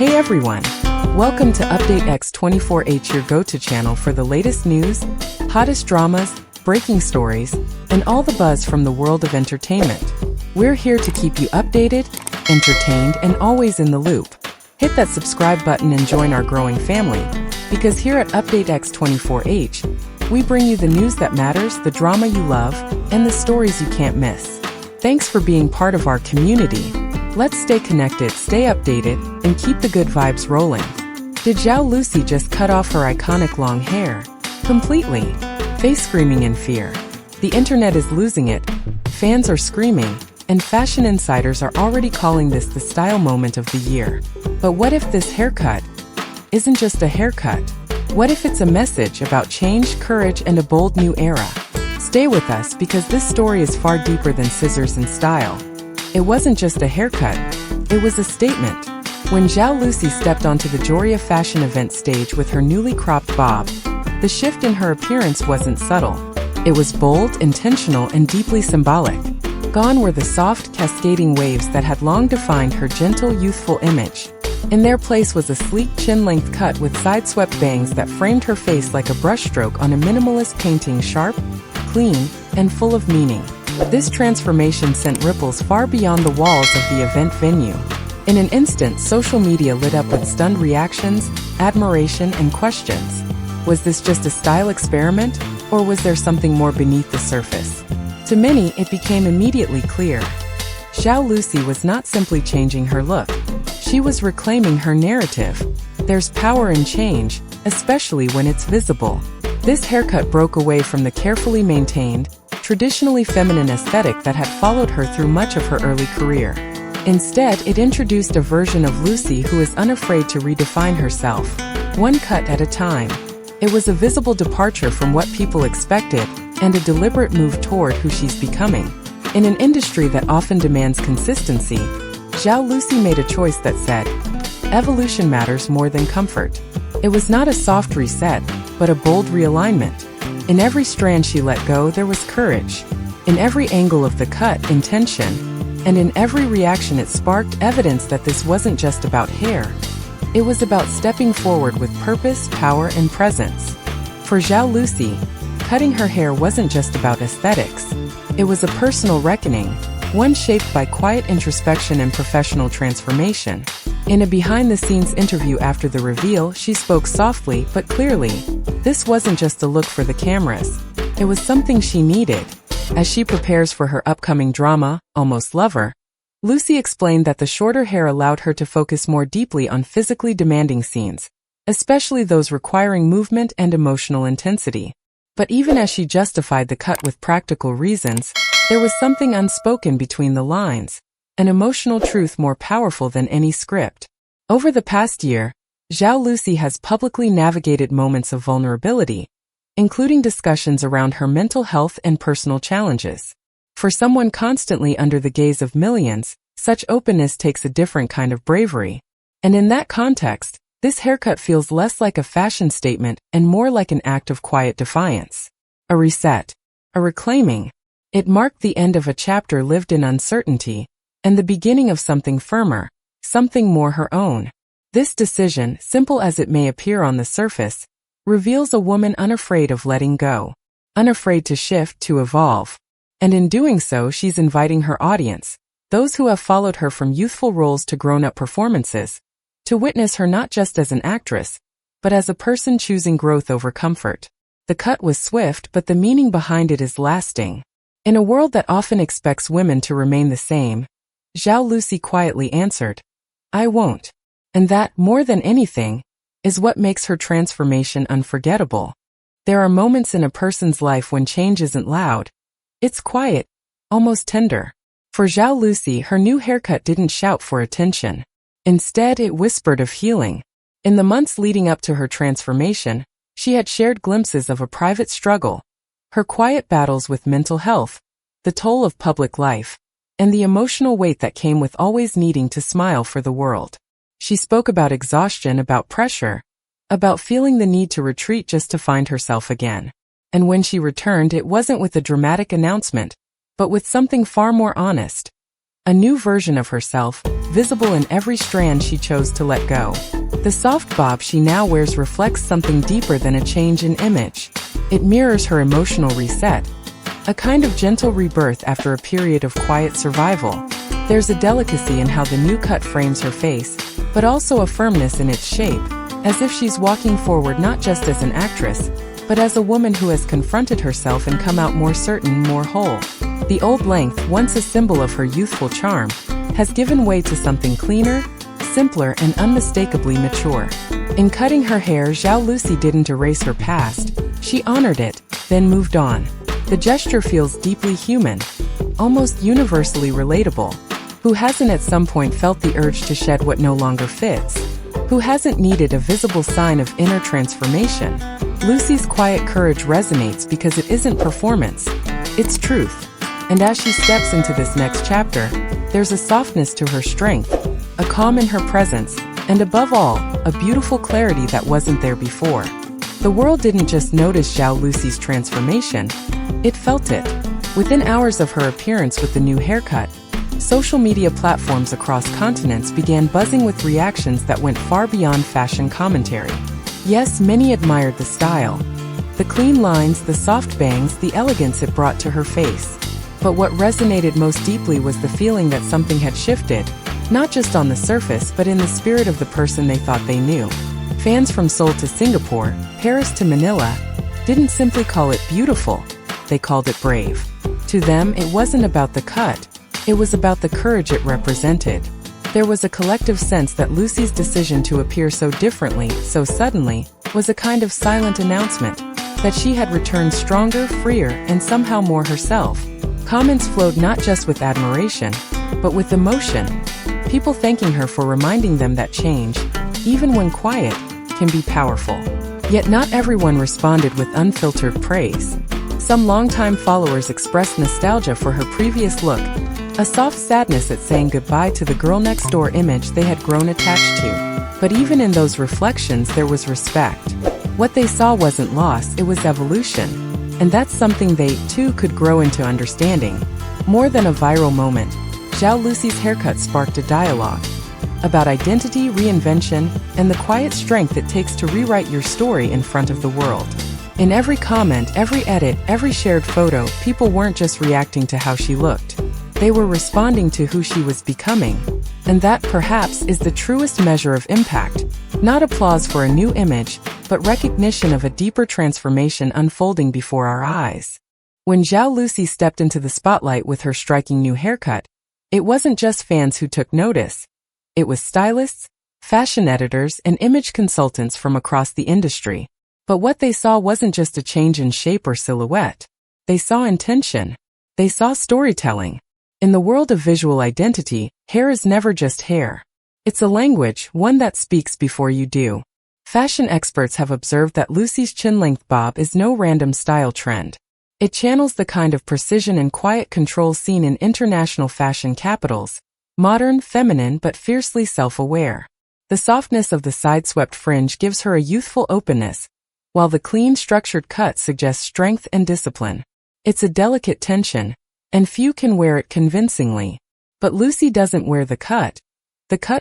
Hey everyone! Welcome to Update X24H, your go-to channel for the latest news, hottest dramas, breaking stories, and all the buzz from the world of entertainment. We're here to keep you updated, entertained, and always in the loop. Hit that subscribe button and join our growing family, because here at Update X24H, we bring you the news that matters, the drama you love, and the stories you can't miss. Thanks for being part of our community. Let's stay connected, stay updated, and keep the good vibes rolling. Did Zhao Lusi just cut off her iconic long hair? Completely. Face screaming in fear. The internet is losing it, fans are screaming, and fashion insiders are already calling this the style moment of the year. But what if this haircut isn't just a haircut? What if it's a message about change, courage, and a bold new era? Stay with us because this story is far deeper than scissors and style. It wasn't just a haircut, it was a statement. When Zhao Lusi stepped onto the JORYA fashion event stage with her newly cropped bob, the shift in her appearance wasn't subtle. It was bold, intentional, and deeply symbolic. Gone were the soft, cascading waves that had long defined her gentle, youthful image. In their place was a sleek, chin-length cut with side-swept bangs that framed her face like a brushstroke on a minimalist painting, sharp, clean, and full of meaning. This transformation sent ripples far beyond the walls of the event venue. In an instant, social media lit up with stunned reactions, admiration, and questions. Was this just a style experiment, or was there something more beneath the surface? To many, it became immediately clear. Zhao Lusi was not simply changing her look. She was reclaiming her narrative. There's power in change, especially when it's visible. This haircut broke away from the carefully maintained, traditionally feminine aesthetic that had followed her through much of her early career. Instead, it introduced a version of Lusi who is unafraid to redefine herself, one cut at a time. It was a visible departure from what people expected and a deliberate move toward who she's becoming. In an industry that often demands consistency, Zhao Lusi made a choice that said, "Evolution matters more than comfort." It was not a soft reset, but a bold realignment. In every strand she let go, there was courage. In every angle of the cut, intention. And in every reaction it sparked evidence that this wasn't just about hair. It was about stepping forward with purpose, power, and presence. For Zhao Lusi, cutting her hair wasn't just about aesthetics. It was a personal reckoning, one shaped by quiet introspection and professional transformation. In a behind-the-scenes interview after the reveal, she spoke softly but clearly. This wasn't just a look for the cameras. It was something she needed. As she prepares for her upcoming drama, Almost Lover, Lusi explained that the shorter hair allowed her to focus more deeply on physically demanding scenes, especially those requiring movement and emotional intensity. But even as she justified the cut with practical reasons, there was something unspoken between the lines, an emotional truth more powerful than any script. Over the past year, Zhao Lusi has publicly navigated moments of vulnerability, including discussions around her mental health and personal challenges. For someone constantly under the gaze of millions, such openness takes a different kind of bravery. And in that context, this haircut feels less like a fashion statement and more like an act of quiet defiance. A reset. A reclaiming. It marked the end of a chapter lived in uncertainty, and the beginning of something firmer, something more her own. This decision, simple as it may appear on the surface, reveals a woman unafraid of letting go, unafraid to shift, to evolve. And in doing so, she's inviting her audience, those who have followed her from youthful roles to grown-up performances, to witness her not just as an actress, but as a person choosing growth over comfort. The cut was swift, but the meaning behind it is lasting. In a world that often expects women to remain the same, Zhao Lusi quietly answered, "I won't." And that, more than anything, is what makes her transformation unforgettable. There are moments in a person's life when change isn't loud. It's quiet, almost tender. For Zhao Lusi, her new haircut didn't shout for attention. Instead, it whispered of healing. In the months leading up to her transformation, she had shared glimpses of a private struggle, her quiet battles with mental health, the toll of public life, and the emotional weight that came with always needing to smile for the world. She spoke about exhaustion, about pressure, about feeling the need to retreat just to find herself again. And when she returned, it wasn't with a dramatic announcement, but with something far more honest. A new version of herself, visible in every strand she chose to let go. The soft bob she now wears reflects something deeper than a change in image. It mirrors her emotional reset, a kind of gentle rebirth after a period of quiet survival. There's a delicacy in how the new cut frames her face, but also a firmness in its shape, as if she's walking forward not just as an actress, but as a woman who has confronted herself and come out more certain, more whole. The old length, once a symbol of her youthful charm, has given way to something cleaner, simpler, and unmistakably mature. In cutting her hair, Zhao Lusi didn't erase her past. She honored it, then moved on. The gesture feels deeply human, almost universally relatable. Who hasn't at some point felt the urge to shed what no longer fits? Who hasn't needed a visible sign of inner transformation? Lucy's quiet courage resonates because it isn't performance, it's truth. And as she steps into this next chapter, there's a softness to her strength, a calm in her presence, and above all, a beautiful clarity that wasn't there before. The world didn't just notice Zhao Lusi's transformation, it felt it. Within hours of her appearance with the new haircut, social media platforms across continents began buzzing with reactions that went far beyond fashion commentary. Yes, many admired the style, the clean lines, the soft bangs, the elegance it brought to her face. But what resonated most deeply was the feeling that something had shifted, not just on the surface but in the spirit of the person they thought they knew. Fans from Seoul to Singapore, Paris to Manila, didn't simply call it beautiful, they called it brave. To them, it wasn't about the cut, it was about the courage it represented. There was a collective sense that Lucy's decision to appear so differently, so suddenly, was a kind of silent announcement that she had returned stronger, freer, and somehow more herself. Comments flowed not just with admiration, but with emotion. People thanking her for reminding them that change, even when quiet, can be powerful. Yet not everyone responded with unfiltered praise. Some longtime followers expressed nostalgia for her previous look, a soft sadness at saying goodbye to the girl next door image they had grown attached to. But even in those reflections there was respect. What they saw wasn't loss, it was evolution. And that's something they, too, could grow into understanding. More than a viral moment, Zhao Lusi's haircut sparked a dialogue about identity, reinvention, and the quiet strength it takes to rewrite your story in front of the world. In every comment, every edit, every shared photo, people weren't just reacting to how she looked. They were responding to who she was becoming. And that, perhaps, is the truest measure of impact. Not applause for a new image, but recognition of a deeper transformation unfolding before our eyes. When Zhao Lusi stepped into the spotlight with her striking new haircut, it wasn't just fans who took notice. It was stylists, fashion editors, and image consultants from across the industry. But what they saw wasn't just a change in shape or silhouette. They saw intention. They saw storytelling. In the world of visual identity, hair is never just hair. It's a language, one that speaks before you do. Fashion experts have observed that Lucy's chin-length bob is no random style trend. It channels the kind of precision and quiet control seen in international fashion capitals, modern, feminine, but fiercely self-aware. The softness of the side-swept fringe gives her a youthful openness, while the clean, structured cut suggests strength and discipline. It's a delicate tension, and few can wear it convincingly. But Lucy doesn't wear the cut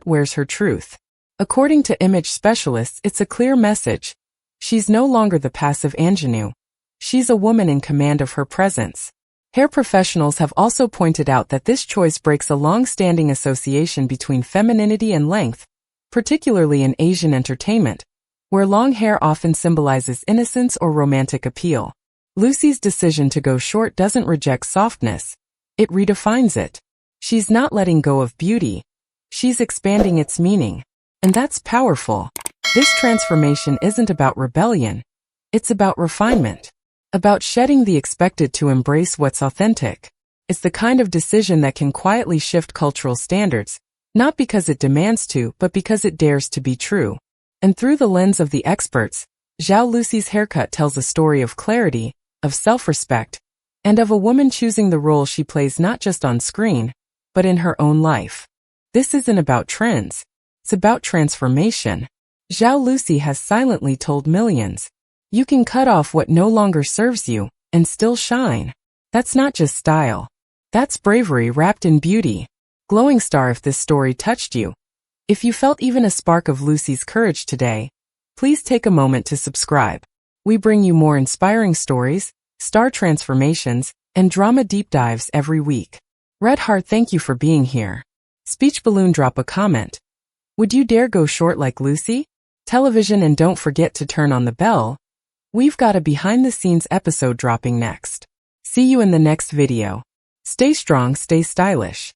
wears her truth. According to image specialists, it's a clear message. She's no longer the passive ingenue. She's a woman in command of her presence. Hair professionals have also pointed out that this choice breaks a long-standing association between femininity and length, particularly in Asian entertainment, where long hair often symbolizes innocence or romantic appeal. Lucy's decision to go short doesn't reject softness, it redefines it. She's not letting go of beauty, she's expanding its meaning. And that's powerful. This transformation isn't about rebellion, it's about refinement. About shedding the expected to embrace what's authentic. It's the kind of decision that can quietly shift cultural standards, not because it demands to, but because it dares to be true. And through the lens of the experts, Zhao Lusi's haircut tells a story of clarity, of self-respect, and of a woman choosing the role she plays not just on screen, but in her own life. This isn't about trends. It's about transformation. Zhao Lusi has silently told millions, you can cut off what no longer serves you, and still shine. That's not just style. That's bravery wrapped in beauty. Glowing star if this story touched you. If you felt even a spark of Lucy's courage today, please take a moment to subscribe. We bring you more inspiring stories, star transformations, and drama deep dives every week. Red Heart, thank you for being here. Speech Balloon, drop a comment. Would you dare go short like Lucy? Television, and don't forget to turn on the bell. We've got a behind-the-scenes episode dropping next. See you in the next video. Stay strong, stay stylish.